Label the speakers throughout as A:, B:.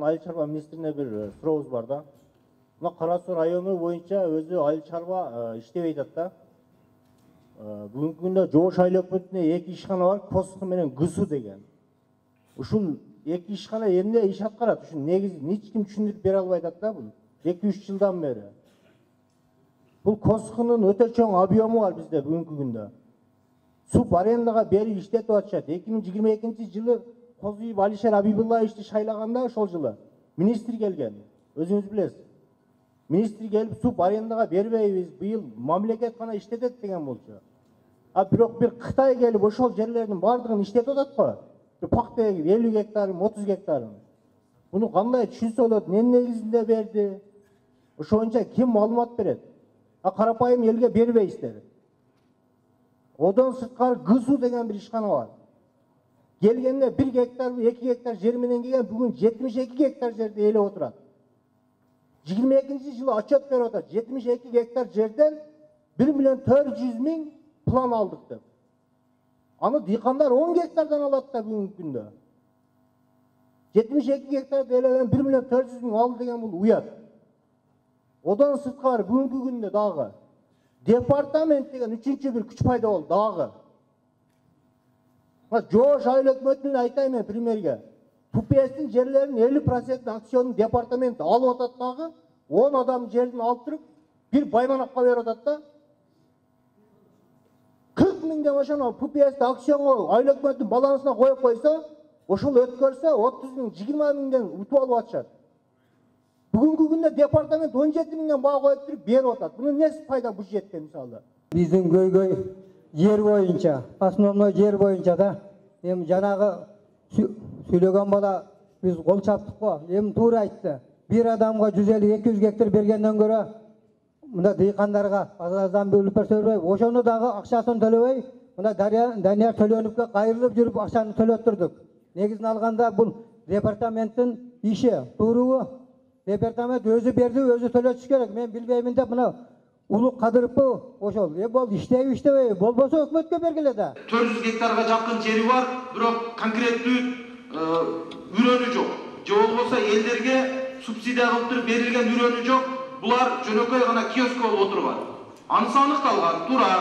A: Айыл чарба министрине бир сурообуз бар да. Мына Кара Суу району боюнча өзү айыл чарба иштебей атат да. Бүгүнкү күндө Жоош айыл өкмөтүнө 2 ишкана бар, Коско менен ГСУ деген. Ушул 2 ишкана эмне иш аткарат? Ушун негизи эч ким түшүндүрүп бере албай атат да бул. 2-3 жылдан бери. Бул Косконун өтө чоң объему бар бизде бүгүнкү күндө. Суб арендага берип иштетип атышат. 2022 жылы Козуев Алишер Абибуллаевичти шайлаганда ошол жылы министр келген. Өзүңүз билесиз. Министр келип суб арендага бербейбиз, быйыл мамлекет гана иштетет деген болчу. А бирок бир Кытай келип ошол жерлердин бардыгын иштетип атат го. Пакта 50 гектар, 30 гектар. Буну кандай түшүнсө болот? Эмне негизинде берди? Ошо боюнча ким маалымат берет? А карапайым элге бербейсиздер. Одан сырткары ГСУ деген бир ишкана бар. Келгенде 1 гектар, 2 гектар жер менен келген, бүгүн 72 гектар жерди ээлеп отурат. 22 жылы отчет берип атат. 72 гектар жерден 1.400.000 план алдык деп. Аны дыйкандар 10 гектардан алат да бүгүнкү күндө. 72 гектарды ээлеген 1.400.000 алды деген бул уят. Одан сырткары бүгүнкү күндө дагы департамент деген 3-чү бир күч пайда болду дагы. Жоош айыл өкмөтүнүн айтайын мен премьерге. ТУПСтин жерлерин 50% акционун департамент алып атат дагы, 10 адам жерин алып туруп, бир Баймановго берип атат да. 40 миңден ошону ТУПСти акционго айыл өкмөтүнүн балансына коюп койсо, ошол өткөрсө 30 миң, 20 миңден утуп алып атышат. Бүгүнкү күндө департамент 17 миңден баа коюп туруп берип атат. Мунун эмнеси пайда бюджетке мисалы?
B: Биздин көйгөй жер боюнча, основной жер боюнча да, эми жанагы сүйлөгөн бала биз кол чаптык го, эми туура айтты. Бир адамга 150-200 гектар бергенден көрө мына дыйкандарга аздан бөлүп берсе, ошону дагы акчасын төлөбөй, мына Данияр Төлөнүпкө кайрылып жүрүп акчаны төлөттүрдүк. Негизин алганда бул департаменттин иши, туурубу? Департамент өзү берди, өзү төлөтүш керек. Мен билбеймин деп мына Улук Кадыровпу ошол бол иштебей, болбосо өкмөткө бергиле да.
C: 400 гектарга жакын жери бар, бирок конкреттүү үрөнү жок. Же болбосо элдерге субсидия кылып туруп берилген үрөнү жок. Булар жөнөкөй гана киоск болуп отурган. Анысы аныкталган, туура.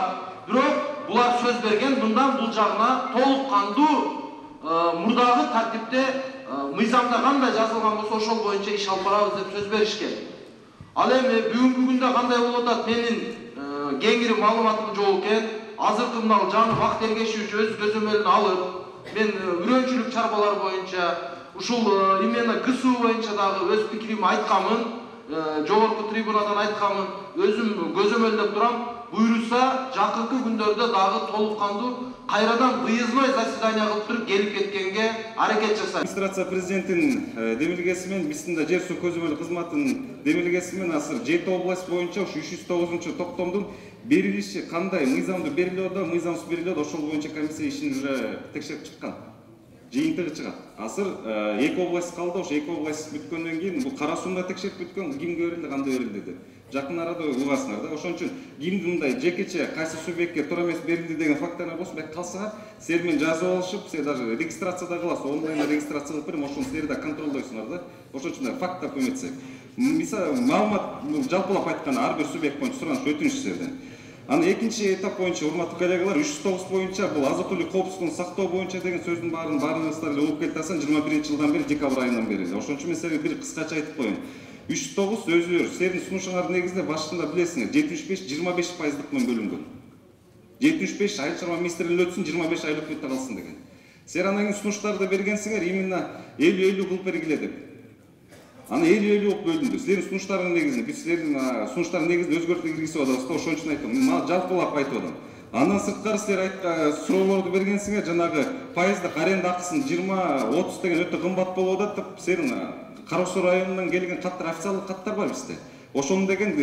C: Бирок булар сөз берген, мындан бул жагына толук кандуу мурдагы тартипте мыйзамда кандай жазылган болсо ошол боюнча иш алып барабыз деп сөз беришкен. Ал эми бүгүнкү күндө кандай болуп атат? Менин кеңири маалыматым жок экен. Азыркы мына жаңы бак тергешүүчү өз көзөмөлүн алып, мен үрөнчүлүк чарбалар боюнча, ушул именно ГСУ боюнча дагы өз пикиримди айтканмын, жогорку трибунадан айтканмын, өзүм көзөмөлдөп турам. Буйруса, жакынкы күндөрдө дагы толук кандуу кайрадан выездной заседание кылып туруп келип кеткенге аракет жасайт.
D: Администрация президенттин демилгеси менен биздин да жер суу көзөмөл кызматынын демилгеси менен азыр 7 область боюнча ушу 309-токтомдун берилиши кандай мыйзамдуу берилип атат, мыйзамсыз берилип атат, ошол боюнча комиссия ишин уже текшерип чыккан. Жыйынтыгы чыгат. Азыр 2 область калды, ошо 2 область бүткөндөн кийин бул Кара Сууну текшерип бүткөн, кимге берилди, кандай берилди деп. Жакын арада угасыңар да. Ошон үчүн кимди мындай жекече кайсы субъектке туура эмес берилди деген факттар болсо, бек калса, силер менен жазып алышып, силер даже регистрацияда кыласыз, онлайн регистрация кылып берем, ошону силер да контролдойсуңар да. Ошон үчүн факт тапып эметсек. Мисалы, маалымат жалпылап айтканда ар бир субъект боюнча сураныш өтүнүш силерден. Анан экинчи этап боюнча, урматтуу коллегалар, 309 боюнча бул азык-түлүк коопсуздугун сактоо боюнча деген сөздүн баарыңыздар эле угуп келатасың 21 жылдан бери декабрь айынан бери. Ошон үчүн мен силерге бир кыскача айтып коеюн. 309 өзүлөр силердин сунушуңардын негизинде башында билесиңер 75-25% менен бөлүнгөн. 75 айыл чарба министрлигинде өтсүн, 25 айыл өкмөттө калсын деген. Силер андан кийин сунуштарды бергенсиңер, именно 50-50 кылып бергиле деп. Аны 50-50 кылып бөлүндү. Силердин сунуштардын негизинде, биз силердин сунуштардын негизинде өзгөртүү киргизип атабыз да, ошон үчүн айтам. Мен жалпылап айтып атам. Андан сырткары силер суроолорду бергенсиңер, жанагы пайыздык аренда акысын 20-30 деген өтө кымбат болуп атат деп, силердин Кара Суу районунан келген каттар, официалдык каттар бар бизде. Ошону деген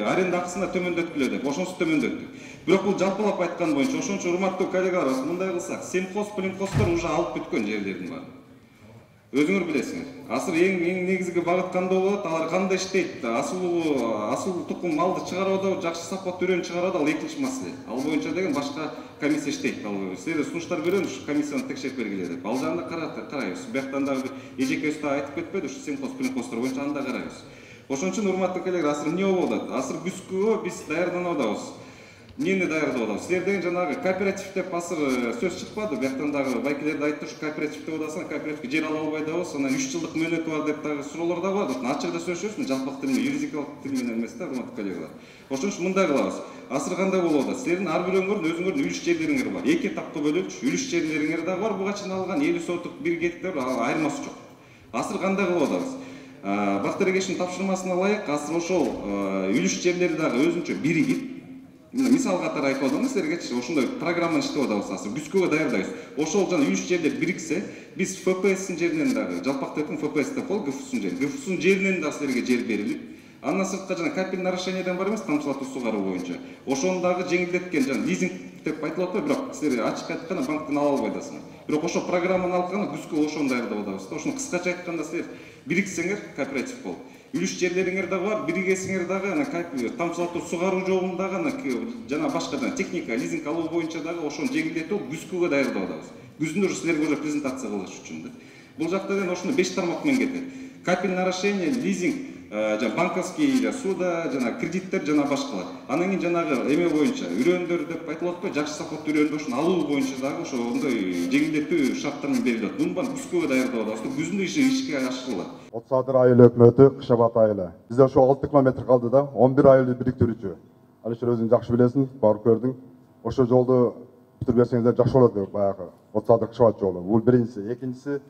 D: аренда акысына төмөндөткүлө деп, ошонусу төмөндөттүк. Бирок бул жалпылап айткан боюнча, ошон үчүн урматтуу коллегалар, мындай кылсак, семхоз, племхоздор уже алып бүткөн жерлердин бар. өзүңөр билесиңер. Азыр эң негизги багыт кандай болот, алар кандай иштейт, асыл тукум малды чыгарып атабы, жакшы сапаттуу үрөнү чыгарып атабы, ал экинчи маселе. Ал боюнча деген башка комиссия иштейт. Силерге сунуштар беребиз, ушу комиссияны текшерип бергиле деп. Ал жагында карайбыз. Бияктан дагы эжекебиз да айтып кетпеди, ушу симхоз принхоздор боюнча аны да карайбыз. Ошон үчүн урматтуу коллегалар, азыр эмне болуп атат? Азыр күзгүгө биз даярданып атабыз. Эмнени даярдап атабыз? Силер деген жанагы кооператив деп азыр сөз чыкпады. Бияктан дагы байкелер да айтты, ушу кооператив деп атасың, кооперативге жер ала албай дабыз, анан 3 жылдык мөөнөтү бар деп дагы суроолор да бар. Ачык да сөйлөшөбүз, жалпак тил менен, юридикалык тил менен эмес да, урматтуу коллегалар. Ошон үчүн мындай кылабыз. Азыр кандай болуп атат? Силердин ар бирөөңөрдүн өзүңөрдүн үлүш жерлериңер бар. Эки этапта бөлүнчү үлүш жерлериңер да бар. Буга чейин алган 50 сотук бир гектар айырмасы жок. Азыр кандай кылып атабыз? Бактар эгешинин тапшырмасына ылайык, азыр ошол үлүш жерлери дагы өзүнчө биригип, мисал катары айтып атам силергечи, ошондой программаны иштеп атабыз. Азыр күзгүгө даярдайбыз. Ошол жана үлүш жерлер бириксе, биз ФПСтин жеринен дагы, жалпактын ФПС деп коелу, ГФСтин жеринен дагы силерге жер берилип, андан сыртка жана капель нарушенияден бар эмес, тамчылатуу сугаруу боюнча. Ошону дагы жеңилдеткен жана лизинг деп айтылып атпайбы, бирок силер ачык айтканда банктан ала албай дасыңар. Бирок ошол программаны алганда күзгү ошону даярдап атабыз. Ошону кыскача айтканда силер бириксеңер кооператив болуп, үлүш жерлериңер дагы бар, биригесиңер дагы ана тамчылатуу сугаруу жолундагы ана жана башка техника лизинг алуу боюнча дагы ошону жеңилдетип күзгүгө даярдап атабыз. Күздүн уже силерге уже презентация кылыш үчүн. Бул жакта деген ошону 5 тармак менен кетет. Капель нарушение, лизинг, жана банковский суда, жана кредиттер жана башкалар. Анан кийин жанагы эме боюнча үрөндөр деп айтылып атпайбы, жакшы сапаттуу үрөндү ошону алуу боюнча дагы ошондой жеңилдетүү шарттар менен берилет. Муну баарын күзгүгө даярдап атабыз. Күздүн ишке ашырылат.
E: Отсадыр айыл өкмөтү, Кышабат айылы. Бизде ошо 6 километр калды да, 11 айылды бириктирүүчү. Алишер өзүң жакшы билесиң, барып көрдүң. Ошо жолду бүтүрүп берсеңиздер жакшы болот деп баягы Отсадыр Кышабат жолу. Бул биринчиси. Экинчиси,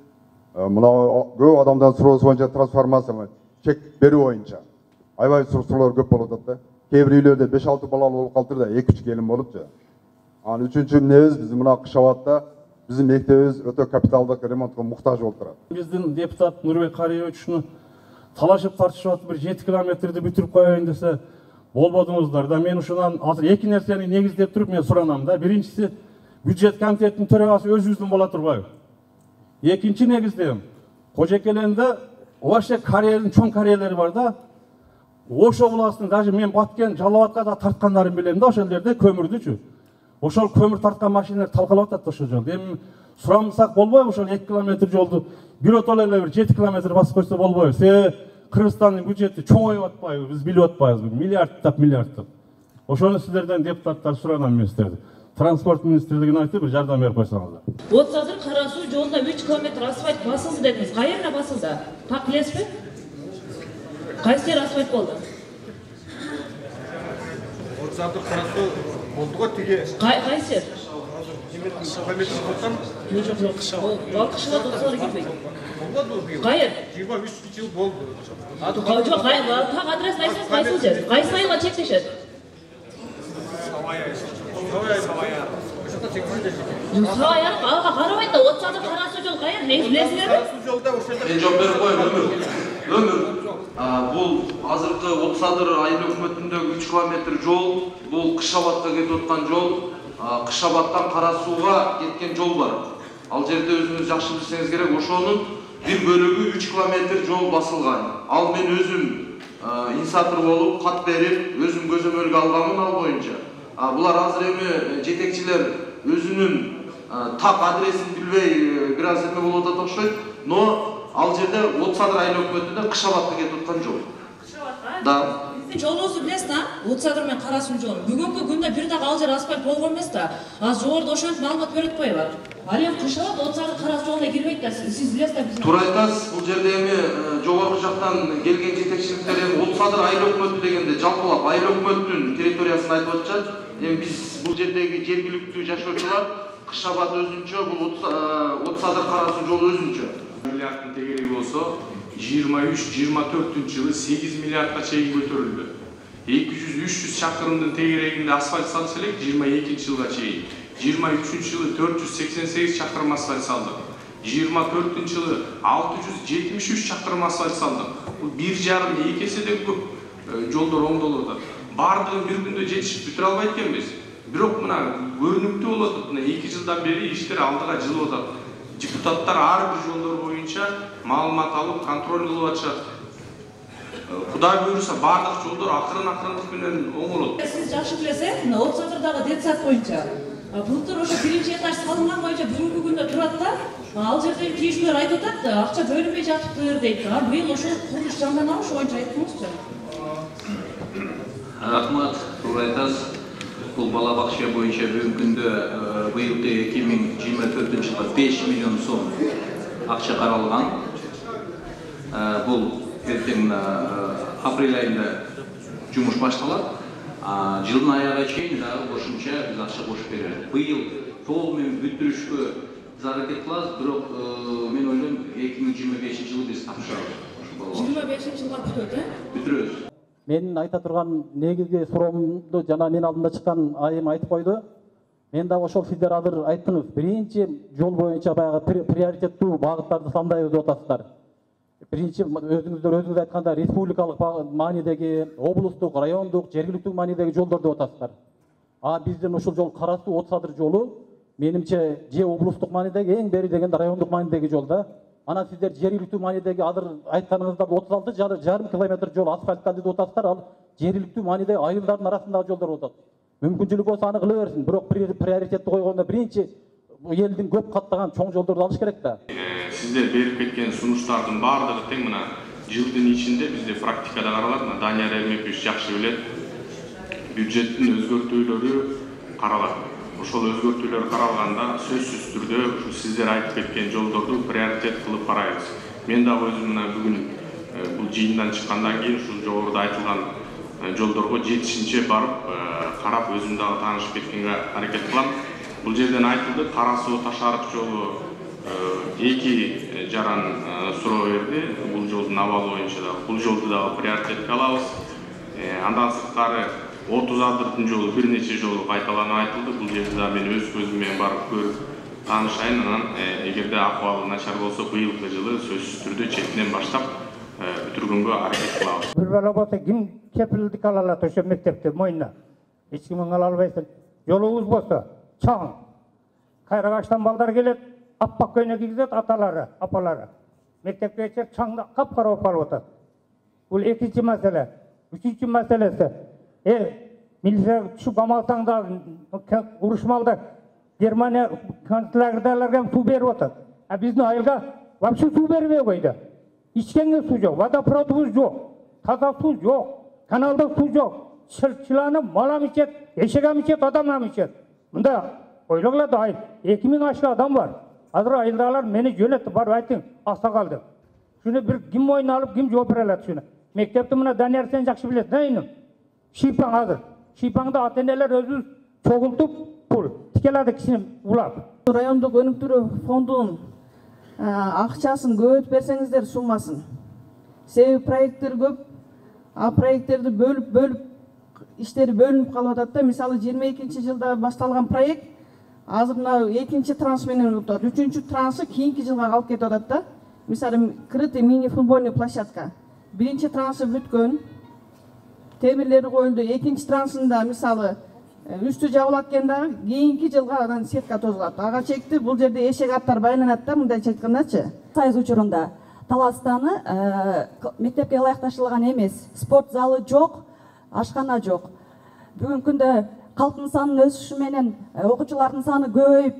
E: мына көп адамдан суроосу боюнча трансформация чек берүү боюнча. Аябай суроолор көп болуп атат да. Кээ бир үйлөрдө 5-6 балалуу болуп калыптыр да, 2-3 келин болупчу. Анан үчүнчү эмнебиз, биз мына Кышабатта биздин мектебибиз өтө капиталдык ремонтко муктаж болуп турат.
F: Биздин депутат Нурбек Кариевич ушуну талашып тартышып атып, бир 7 километрди бүтүрүп коеюн десе болбодуңуздар да. Мен ушунан азыр эки нерсени негиздеп туруп мен суранам да. Биринчиси, бюджет комитетинин төрагасы өзүбүздүн боло турбайбы? Экинчи негиздем, Кожокеленде вообще карьердин чоң карьерлери бар да. Ошо буластын даже мен Баткен, Жалал Абадка да тарткандарын билем да, ошол жерде көмүрдүчү. Ошол көмүр тарткан машиналар талкалап атат ошол жолдо. Эми сурамасак болбойбу ошол 2 километр жолду биротол эле бир 7 километр басып койсо болбойбу. Себеби Кыргызстандын бюджети чоңоюп атпайбы, биз билип атпайбызбы, миллиардтап. Ошону силерден депутаттар суранам мен силерден. Транспорт министрлигине айтып бир жардам берип койсоңуздар.
G: Отсадыр Кара Суу жолунда 3 километр асфальт басылды дедиңиз. Кайерде басылды? Так билесизби? Кайсы жер асфальт болду?
H: Отсадыр Кара Суу болду го тиги.
G: Кайсы жер?
H: Жок.
G: Балкышыга Отсадыр кетпейт.
H: Болду быйыл.
G: Кайер?
H: 23 жыл болду.
G: Жок, так адресин айтсаңыз кайсы жер? Кайсы айылга чектешет? Сабай айыл алга карабайт да, Отсадыр Кара Суу жол кайер? Билесиңерби?
H: Кара Суу жолда ошол
C: Мен жооп берип коеюн. Бул азыркы Отсадыр айыл өкмөтүндөгү 3 километр жол, бул Кышабатка кетип аткан жол, Кышабаттан Кара Сууга кеткен жол бар. Ал жерде өзүңүз жакшы билсеңиз керек, ошонун бир бөлүгү 3 километр жол басылган. Ал мен өзүм инициатор болуп, кат берип, өзүм көзөмөлгө алганмын ал боюнча. Булар азыр эми жетекчилер өзүнүн так адресин билбей бир аз эме болуп атат окшойт, но ал жерде Отсадыр айыл өкмөтүндө Кышабатка кетип аткан жол. Да.
G: Жолуңузду билесиз да? Отсадыр менен Кара Суу жолу. Бүгүнкү күндө бир дагы ал жер асфальт болгон эмес да. Азыр жогоруда ошентип маалымат берип атпайбы? Ал эми Кышабат Отсадыр Кара Суу жолуна кирбейт да. Сиз билесиз да.
C: Туура айтасыз. Бул жерде эми жогорку жактан келген жетекчиликтер эми Отсадыр айыл өкмөтү дегенде жалпылап айыл өкмөттүн территориясын айтып атышат. Эми биз бул жердеги жергиликтүү жашоочулар Кышабат өзүнчө, бул Отсадыр Кара Суу жолу өзүнчө.
I: Миллиардтын тегереги болсо 23-24 жылы 8 миллиардка чейин көтөрүлдү. 200-300 чакырымдын тегерегинде асфальт салса элек 22 жылга чейин. 23 жылы 488 чакырым асфальт салдык. 24 жылы 673 чакырым асфальт салдык. Бул 1,5-2 эседен көп жолдор оңдолуп атат. Бардыгын бир күндө жетишип бүтүрө албайт экенбиз. Бирок мына көрүнүктүү болуп атат. Мына 2 жылдан бери иштер алдыга жылып атат. депутаттар ар бир жолдор боюнча маалымат алып контроль кылып атышат. Кудай буйруса бардык жолдор акырындык менен оңолот.
G: Сиз жакшы билесиз, мына Отсадырдагы детсад боюнча былтыр ошо биринчи этаж салынган боюнча бүгүнкү күндө турат да, ал жердеги тийиштүүлөр айтып атат, акча бөлүнбөй жатыптыр дейт. Быйыл ошол курулуш жанданабы, ошо боюнча айттыңызчы.
J: Рахмат, туура айтасыз. Бул бала бакча боюнча бүгүнкү күндө быйылкы 2024 жылга 5 миллион сом акча каралган. Бул эртең апрель айында жумуш башталат. Жылдын аягына чейин дагы кошумча биз акча кошуп беребиз. Быйыл толук менен бүтүрүшкө биз аракет кылабыз, бирок мен ойлойм 2025 жылы биз тапшырабыз.
G: 25 жылга бүтөт,
J: бүтүрөбүз.
F: Менин айта турган негизги суроомду жана мен алдымда чыккан айым айтып койду. Мен дагы ошол сиздер азыр айттыңыз. Биринчи жол боюнча баягы приоритеттүү багыттарды сандайбыз деп атасыздар. Биринчи өзүңүз айтканда республикалык маанидеги, облустук, райондук, жергиликтүү маанидеги жолдор деп атасыздар. Биздин ушул жол Карасуу Отсадыр жолу менимче же облустук маанидеги эң бери дегенде райондук маанидеги жол да. Ана сиздер жергиликтүү маанидеги азыр айтканыңызда 36,5 километр жол асфальтталды деп атасыздар. Ал жергиликтүү маанидеги айылдардын арасындагы жолдор болот. Мүмкүнчүлүк болсо аны кыла берсин, бирок приоритетти койгондо биринчи элдин көп каттаган чоң жолдорду алыш керек да.
I: Сиздер берип кеткен сунуштардын баардыгы тең мына жылдын ичинде бизде практикада каралат. Данияр Эрмекович жакшы билет. Бюджеттин өзгөртүүлөрү каралат. Ошол өзгөртүүлөр каралганда сөзсүз түрдө ушу сиздер айтып кеткен жолдорду приоритет кылып карайбыз. Мен дагы өзүм мына бүгүн бул жыйындан чыккандан кийин ушул жогоруда айтылган жолдорго жетишинче барып карап өзүм дагы таанышып кеткенге аракет кылам. Бул жерден айтылды, Карасуу Ташарык жолу 2 жаран суроо берди. Бул жолдун абалы боюнча дагы бул жолду дагы приоритетке алабыз. Андан сырткары 30 жолу бир нече жолу кайталанып айтылды. Бул жерде да мен өз көзүм менен барып көрүп таанышайын. Анан эгерде акыбалы начар болсо быйылкы жылы сөзсүз түрдө четинен баштап бүтүргөнгө аракет кылабыз.
K: Бир бала болсо ким кепилдик ала алат ошо мектепти мойнуна? Эч ким ала албайсың. Жолубуз болсо чаң. Кайрагачтан балдар келет, аппак көйнөк кийгизет аталары, апалары. Мектепке келсе чаңда капкара болуп калып атат. Бул экинчи маселе. Үчүнчү маселеси милиция түшүп амалсаң да урушмалда Германия концлагерлерге суу берип атат. Биздин айылга вообще суу бербей койду. Ичкенге суу жок, водопроводубуз жок, таза суу жок, каналда суу жок. Чыланы малам ичет, эшегам ичет, адамам ичет. Мында ойлогула да айыл 2000 ашты адам бар. Азыр айылдагылар мени жөнөттү, барып айтың, аса калды. Шуну бир ким мойнуна алып, ким жооп бере алат шуну? Мектепти мына Данияр сен жакшы билет, да иним. Шипаң азыр. Шипаңда ата-энелер өзүбүз чогултуп, пул тикелады кишини улап.
L: Райондук өнүктүрүү фондунун акчасын көбөйтүп берсеңиздер суммасын. Себеби проекттер көп, проекттерди бөлүп иштери бөлүнүп калып атат да. Мисалы 22 жылда башталган проект азыр мына экинчи транш менен өтөт. Үчүнчү траншы кийинки жылга калып кетип атат да. Мисалы крытый мини футбольный площадка. Биринчи траншы бүткөн, темирлери коюлду. Экинчи траншында мисалы үстү жабылат экен дагы, кийинки жылга анан сетка тозулат. Ага чекти бул жерде эшек аттар байланат да, мындайча айткандачы.
M: Сайыз учурунда Таластаны мектепке ылайыкташтырылган эмес. Спорт залы жок, ашкана жок. Бүгүнкү күндө калктын санынын өсүшү менен окуучулардын саны көбөйүп,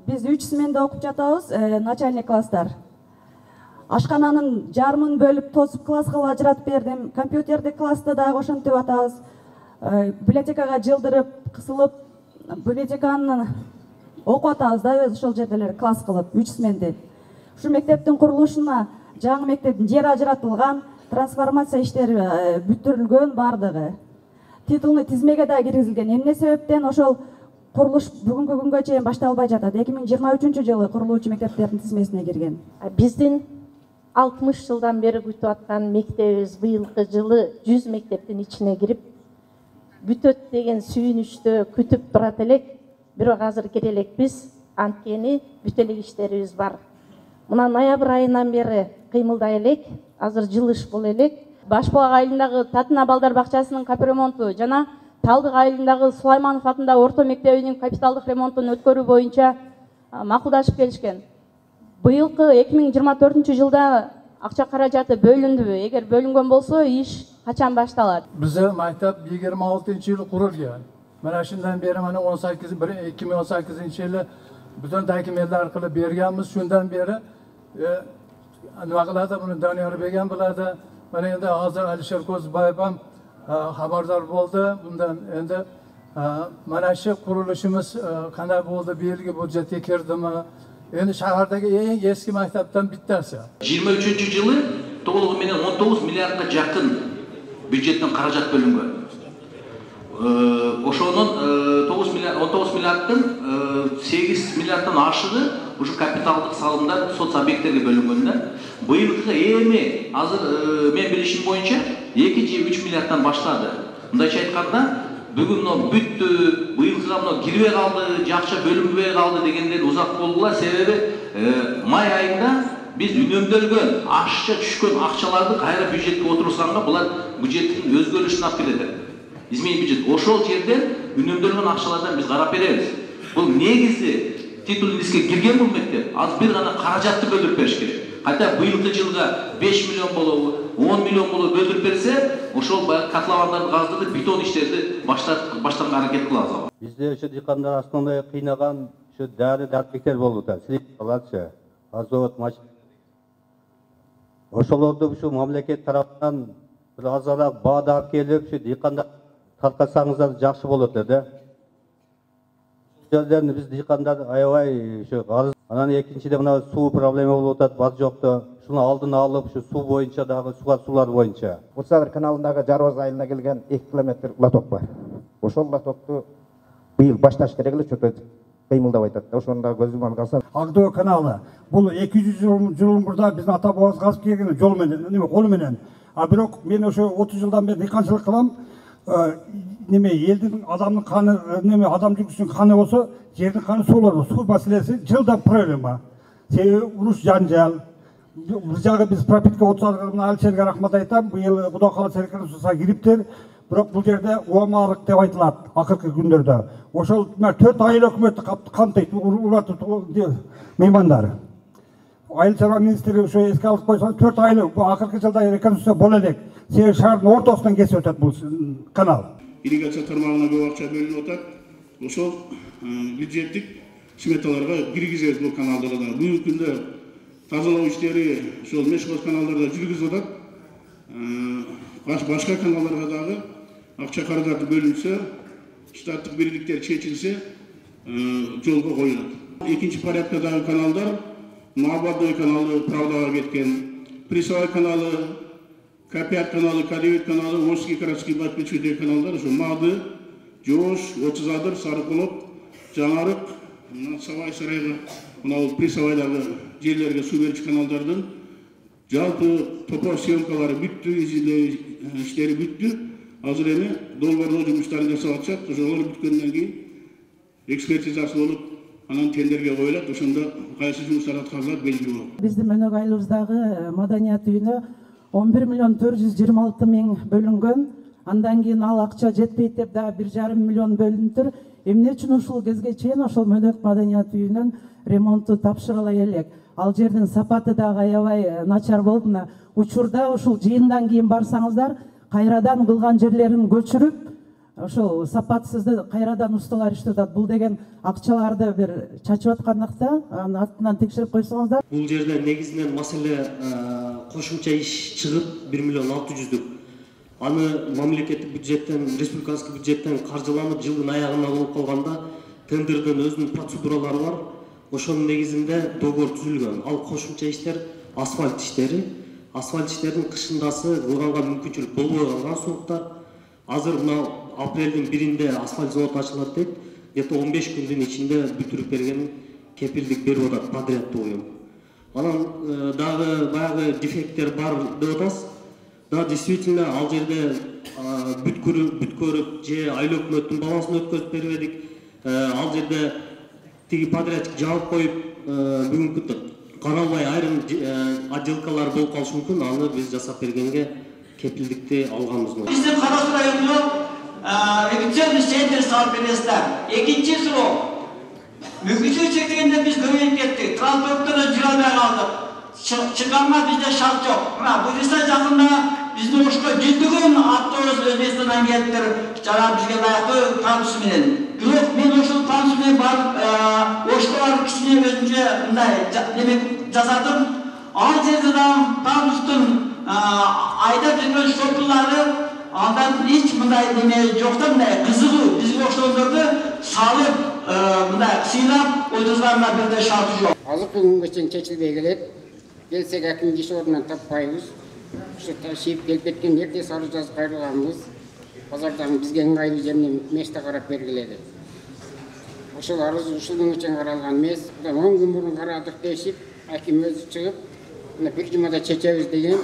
M: биз 3 сменде окуп жатабыз, начальник класстар. Ашкананын жарымын бөлүп тосуп класс кылып ажыратып бердим. Компьютерди класста дагы ошентип атабыз. Библиотекага жылдырып, кысылып, библиотеканы окуп атабыз да, өз ошол жерделер класс кылып 3 сменде. Ушу мектептин курулушуна жаңы мектептин жери ажыратылган, трансформация иштери бүтүрүлгөн бардыгы. Титулный тизмеге да киргизилген. Эмне себептен ошол курулуш бүгүнкү күнгө чейин башталбай жатат? 2023 жылы курулуучу мектептердин тизмесине кирген.
N: Биздин 60 жылдан бери күтүп аткан мектебибиз быйылкы жылы 100 мектептин ичине кирип бүтөт деген сүйүнүчтө күтүп турат элек. Бирок азыр кире элекпиз, анткени бүт элек иштерибиз бар. Мына ноябрь айынан бери кыймылдай элек, азыр жылыш боло элек. Башбулак айылындагы Татына балдар бакчасынын капремонту жана Талдык айылындагы Сулайманов атындагы орто мектебинин капиталдык ремонтун өткөрүү боюнча макулдашып келишкен. Быйылкы 2024 жылда акча каражаты бөлүндүбү? Эгер бөлүнгөн болсо, иш качан башталат?
O: Bize maktap 26 yılı kurulgan. Mana shundan beri mana 2018 yılı bütün takimiyatlar arqali berganmiz. Shundan beri nima qiladi buni Doniyor bergan bo'ladi. Mana endi hozir Alisher Ko'zboyev ham xabardor bo'ldi. Bundan endi mana shu qurilishimiz qanday bo'ldi, belgi budjetga kirdimi? Endi shahardagi eng eski maktabdan bittasi.
J: 23 yılı to'lig'i 19 milliardga yaqin budjetdan qarajat bölünген. Oşonun 19 milyarddan 8 milyarddan aşığı uşu kapitaldık salımlar soç obyektlerге bölüngönler. Bıyılkı emi hazır men bilişim boyunca 2-3 milyarddan başladı. Mындайча айтканда бүгүн бүттү, быйылкыга мына кирбей калды, жакча бөлүнбөй калды дегендер узак болгула. Себеби май айында biz үнөмдөлгөн, ашча түшкөн акчаларды кайра бюджетке отурсаңга булар бюджеттин өзгөрүшүн алып келет. İzmir bюджет ошол жерден үнөмдөлгөн акчалардан биз карап беребиз. Бул негизи титул листке кирген бул мектеп. Az bir гана каражатты бөлүп бериш керек. Кайта быйылкы жылга 5 миллион болобу, 10 миллион болобу бөлүп берсе, ошол котловандарды каздырып, бетон иштерди баштарга аракет кылабыз.
A: Бизде ошо дыйкандар основной кыйнаган ошо дары-дармектер болуп атат. Аларчы азот, машина. Ошолорду ушу мамлекет тараптан бир азыраак баада келип, ушу дыйкандар таркасаңыздар жакшы болот да. Жерден биз дыйкандар аябай ушу арыз. Анан экинчиде мына суу проблема болуп атат, баз жокто. Шуну алдын алып, ушу суу боюнча дагы сулар боюнча.
P: Отсадыр каналындагы Жароз айылына келген 2 километр лоток бар. Ошол лотокту быйыл башташ керек эле, чөтө кыймылдап айтат. Ошону да көзүм алгансам.
K: Агдоо каналы. Бул 200 жыл мурда биздин ата бабабыз казып келген жол менен, колу менен. А бирок мен ошо 30 жылдан бери дыйканчылык кылам. Элдин адамдын каны, адам жүргүсүнүн каны болсо, жердин каны сулар, суу маселеси жылдан проблема. Себеби уруш жанжал. Бул жагы биз пропитка 30 Алишерге рахмат айтам. Быйыл Кудай кааласа реконструкцияга кириптир. Бирок бул жерде уамалык деп айтылат акыркы күндөрдө. Ошол 4 айыл өкмөттү камтыйт, улатып меймандар. Айыл чарба министри ошо эске алып койсоң 4 айыл бул акыркы жылда реконструкция боло элек. Себеби шаардын ортосунан кесип өтөт бул канал.
Q: Ирригация тармагына көп акча бөлүнүп атат. Ошол бюджеттик сметаларга киргизебиз бул каналдарды да. Бүгүнкү күндө тазалоо иштери ошол Мешкос каналдарда жүргүзүлүп атат. Башка каналдарга дагы акча каражаты бөлүнсө, штаттык бирликтер чечилсе, жолго коюлат. Экинчи порядкадагы каналдар Мабадой каналы Правдага кеткен, Присовай каналы, К5 каналы, К9 каналы, Ошский, Карачки, Батпечуде каналдар, ошо Мады, Жош, Отузадыр, Сарыкулук, Жаңарык, Сабай Сарайга, мына Присовайдагы жерлерге суу берүүчү каналдардын жалпы топор съемкалары бүттү, иштери бүттү. Азыр эми долбоорлоо жумуштарын жасап атышат. Ошолор бүткөндөн кийин экспертизасы болуп, анан тендерге коюлат. Ошондо кайсы жумуштар аткарылат белгилүү болот.
L: Биздин Өнөк айылыбыздагы маданият үйүнө 11 миллион 426 миң бөлүнгөн. Андан кийин ал акча жетпейт деп дагы 1,5 миллион бөлүнүптүр. Эмне үчүн ушул кезге чейин ошол Өнөк маданият үйүнүн ремонту тапшырыла элек. Ал жердин сапаты дагы аябай начар болуп, учурда ушул жыйындан кийин барсаңыздар, кайрадан кылган жерлерин көчүрүп, ошол сапатсызды кайрадан усталар иштеп атат. Бул деген акчаларды бир чачып аткандыкта, анын артынан текшерип койсоңуздар.
R: Бул жерде негизинен маселе кошумча иш чыгып 1 миллион 600 аны мамлекеттик бюджеттен, республикалык бюджеттен каржыланып жылдын аягына болуп калганда тендердин өзүнүн процедуралары бар. Ошонун негизинде договор түзүлгөн. Ал кошумча иштер асфальт иштери. Асфальт иштердин кышындасы кылганга мүмкүнчүлүк болбой калган сондуктан азыр мына апрелдин 1-inde асфальт завод ачылат дейт. Где-то 15 күндүн ичинде бүтүрүп берген кепилдик берип атат подряддуу уюм. Анан дагы баягы дефекттер бар деп атасыз. Да, действительно, ал жерде бүткөрүп же айыл өкмөттүн балансын өткөзүп бербедик. Ал жерде тиги подрядчик жаап коюп, бүгүнкү каралбай айрым отделкалар болуп калышы мүмкүн. Аны биз жасап бергенге кепилдикти алганбыз.
S: Биздин Кара-Суу районунун революционный центр салып бересиздер. Экинчи суроо. Мүмкіншілік шектегенде біз көбейіп кеттік. Транспортта жүре алмай қалдық. Çıkarma bizde şart yok. Budista yakında bizde hoşka yüzdüğün avtobüs Özbekistan'dan geliptir. Cana bizge layıklı tanısı bilen. Yok, men hoşul tanısı bilen barıp hoşkalar kişine özünce demek jasadım. Al жерден tanıstın ayda жүрген şoförleri andan hiç bunday deme жоқтан kızığı bizge hoşlandırdı salıp bunday sыйлап o'tuzlarına bir de şartı yok.
T: Azık bugün için çekilmeye gelir. Gelsek akim kişi orundan tapmayız. Şu taşıyıp gelip etken erте sarı жазып kayırılamız. Pazardan bizge ыңгайлуу жерine meşte karap belgiledi. Ошол арыз ушулдун үчүн каралган эмес. 10 күн мурун карадык дешип, аким өзү чыгып, мына бир жумада чечебиз деген.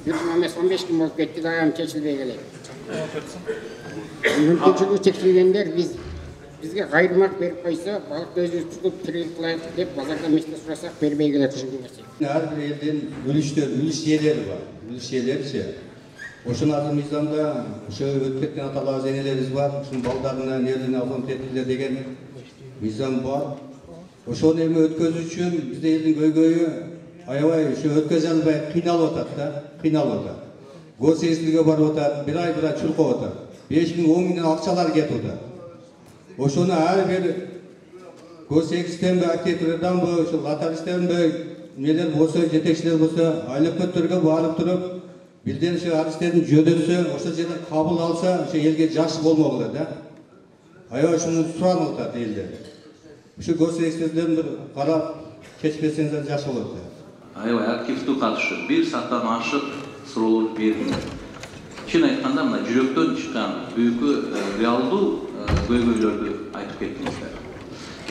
T: Бир жума эмес 15 күн болуп кетти, дагы чечилбей келет. Мүмкүнчүлүгү чектелгендер bizge kayırmak berip koysa, balıkta özümüz tutup tırgıl kılayık deyip, pazarda mesle surasak bermey gelir uşungun gerçek.
U: Her bir elden ülüş yerleri var. Ülüş yerleri ise. Oşun adı mizanda, şu ötketken atalarız enelerimiz var. Şun baldarına, nereden afon tetkiler degen mizan var. Oşun emi ötközü için bizde elin göy-göyü ayavay şu ötközü albay kıynal otat da, kıynal otat. Gol sesliğe bar otat, bir ay çulka otat. 5.000-10 bin akçalar get otat. Oşunu her bir Go8'ten ve aktivitelerden bu, Lataris'ten ve neler olsa, yetekçiler olsa, aylık kötürge varıp durup, bildiğin şu hadislerin jödönsü, oşa жерden kabul alsa, şu elge жақсы болмауы da. Ayağı şunu suran olta değildi. Şu Go8'den bir karap keçmeseniz жақсы olurdu.
J: Ayağı aktivite katışır, bir saatten aşıp sıralar verildi. Şimdi aytқанда мына жүректен шыққан büyükü реалдуу көйгөйлөрдү айтып кеттиңиздер.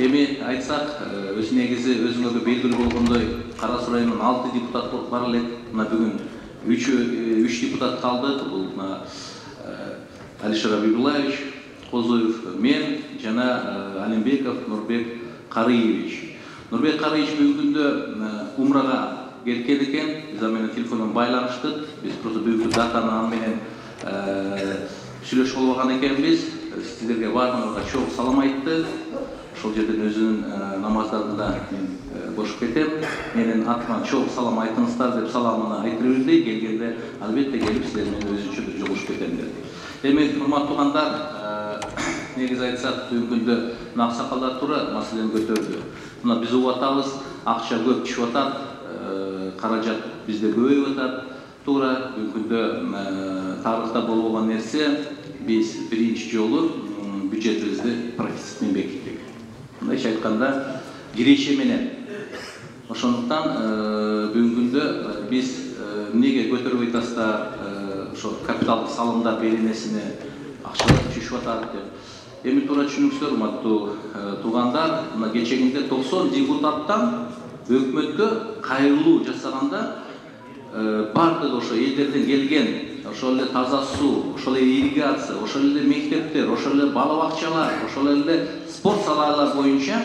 J: Эми айтсак, өз негизи өзүңөргө белгилүү болгондой, Кара Суу районунун 6 депутат болуп бар элек. Мына бүгүн 3 депутат калды. Бул Алишер Абибуллаевич Козоев, мен жана Алимбеков Нурбек Карыевич. Нурбек Карыевич бүгүнкү күндө умрага келген экен. Биз менен телефондон байланыштык. Биз просто бүгүнкү датаны менен сүйлөшүп алган экенбиз. Sizlerge varmamıza çok salam aytты. Şol жерден өзүнүн намаздарында мен бошуп кетем. Менин атыман çok salam айтыңыздар деп саламын айтып берди. Келгенде албетте келип силер менен өзүнчө бир жолугушуп кетем деп. Эми урматтуу туугандар, негизи айтсак, бүгүнкү күндө аксакалдар туура маселени көтөрдү. Мына биз угуп атабыз, акча көп түшүп атат, каражат бизде көбөйүп атат. Туура бүгүнкү күндө тарыхта болуп калган нерсе, biz birinci жолу бюджетибизди профицитмен бекиттик. Мындайча айтканда, киреше менен. Ошондуктан бүгүнкү күндө биз эмнеге көтөрүп атасыздар, ошо капиталдык салымдар беренесине акчалар түшүп атат деп. Эми туура түшүнүңүздөр, урматтуу туугандар, мына кечегинде 90 депутаттан өкмөткө кайрылуу жасаганда бардык ошо элдерден келген, ошол эле таза суу, ошол эле ирригация, ошол эле мектептер, ошол эле бала бакчалар, ошол эле спорт салалар боюнча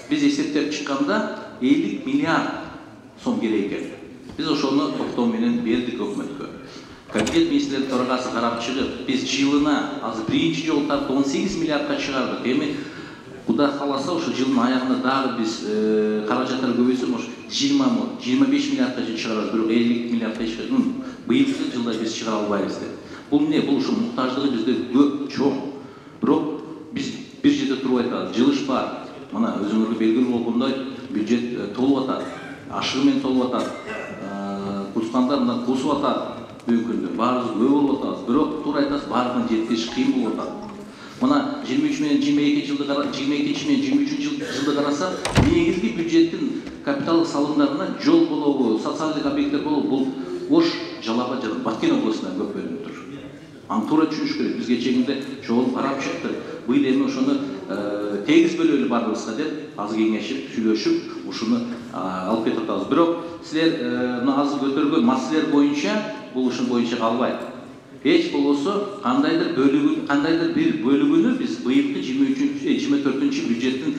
J: биз эсептеп чыкканда 50 миллиард сом керек экен. Биз ошону токтоо менен бердик өкмөткө. Кабинет министрлердин төрагасы карап чыгып, биз жылына азыр биринчи жолу тарта 18 миллиардка чыгардык. Эми Куда қаласа, ошо жылдын аягында дагы биз каражаттар көбөйсө, 20-25 миллиардка чыгарабыз, бирок 50 миллиардка чыгарабыз. Быйылкы жылда биз чыгара албайбыз деп. Бул эмне? Бул ушу муктаждыгы бизде көп, чоң. Бирок биз бир жерде туруп айтабыз, жылыш бар. Мына өзүңөргө белгилүү болгондой, бюджет толуп атат, ашыгы менен толуп атат. Курскандар мына кусуп атат бүгүнкү күндө. Баарыбыз көп болуп атабыз, бирок туура айтасыз, баарына жетиш кыйын болуп атат. Мына 23 менен 22 жылды караса, негизги бюджеттин капиталдык салымдарына жол болобу, социалдык объекттер болобу, бул Ош, Жалаба жана Баткен областына көп бөлүнүп тур. Аны туура түшүнүш керек. Биз кечегинде жол карап чыктык. Быйыл эми ошону тегиз бөлөлү баарыбызга деп азыр кеңешип, сүйлөшүп, ушуну алып кетип атабыз. Бирок силер азыр көтөргөн маселелер боюнча бул ушун боюнча калбайт. Эч болосо кандайдыр бир бөлүгүнү биз быйылкы 24-чү бюджеттин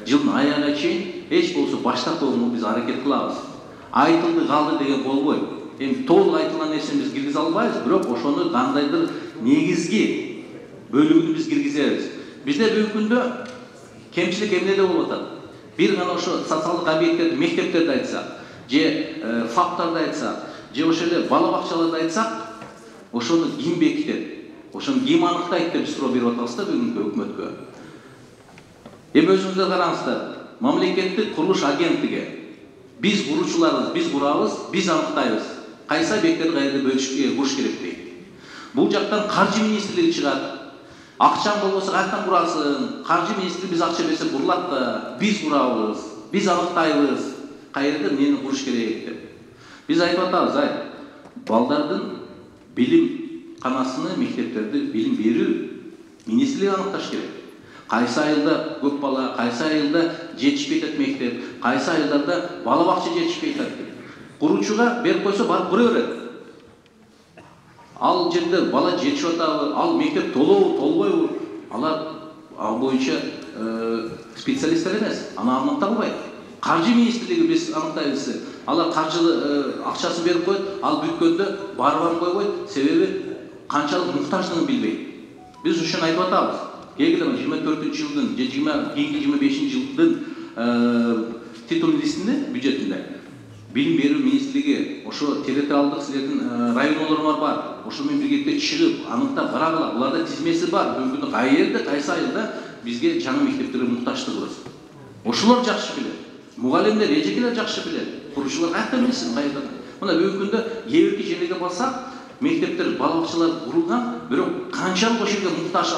J: жылдын аягына чейин эч болосо баштап коюуга биз аракет кылабыз. Айтылды калды деген болбойт. Эми толук айтылган нерсени биз киргизе албайбыз, бирок ошону кандайдыр негизги бөлүгүн биз киргизебиз. Бизде бүгүнкү күндө Кемчилик эмнеде болуп атат? Бир гана ошо социалдык объекттерди, мектептерди айтсак, же фактарды айтсак, же ошо эле бала бакчаларды айтсак, ошону ким бекитет? Ошону ким аныктайт деп суроо берип атабыз да бүгүнкү өкмөткө. Эми өзүңүздөр караңыздар, мамлекеттик курулуш агенттиги биз куруучуларбыз, биз курабыз, биз аныктайбыз. Кайсы объекттерди кайерде бөлүшкө куруш керек дейт. Бул жактан каржы министрлиги чыгат. Акчаң болбосо каяктан курасың? Каржы министрлиги биз акча берсе курулат да, биз курабыз, биз аныктайбыз. Кайерде эмнени куруш керек деп. Биз айтып атабыз, балдардын билим канасыны, мектептерди билим берүү министрлиги аныкташ керек. Кайсы айылда көп бала, кайсы айылда жетишпей атат мектеп, кайсы айылдарда бала бакча жетишпей атат. Куруучуга берип койсо барып кура берет. Ал жерде бала жетишип атабы, ал мектеп толобу, толбойбу? Ал боюнча специалисттер эмес, аны аныктап албайт. Каржы министрлиги биз аныктайбыз. Алар каржы акчасын берип коет, ал бүткөндө барбан койбойт, себеби канчалык муктаждыгын билбейт. Биз ушуну айтып атабыз. Кегиле 24-жылдын, 25 жылдын титул листинде, бюджетинде билим берүү министрлиги ошо территориалдык силердин районулар бар. Ошо менен биргеликте чыгып, аныктап карагыла. Буларда тизмеси бар. Бүгүн кайерде, кайсы айылда бизге жаңы мектептерге муктаждыгыбыз. Ошолор жакшы билет. Мугалимдер, эжекелер жакшы билет. Куруучулар каяктан билсин, кайерде. Мына бүгүнкү күндө кээ бир жерге барсак, мектептер, бала бакчалар курулган, бирок канчалык ошол жерге муктаж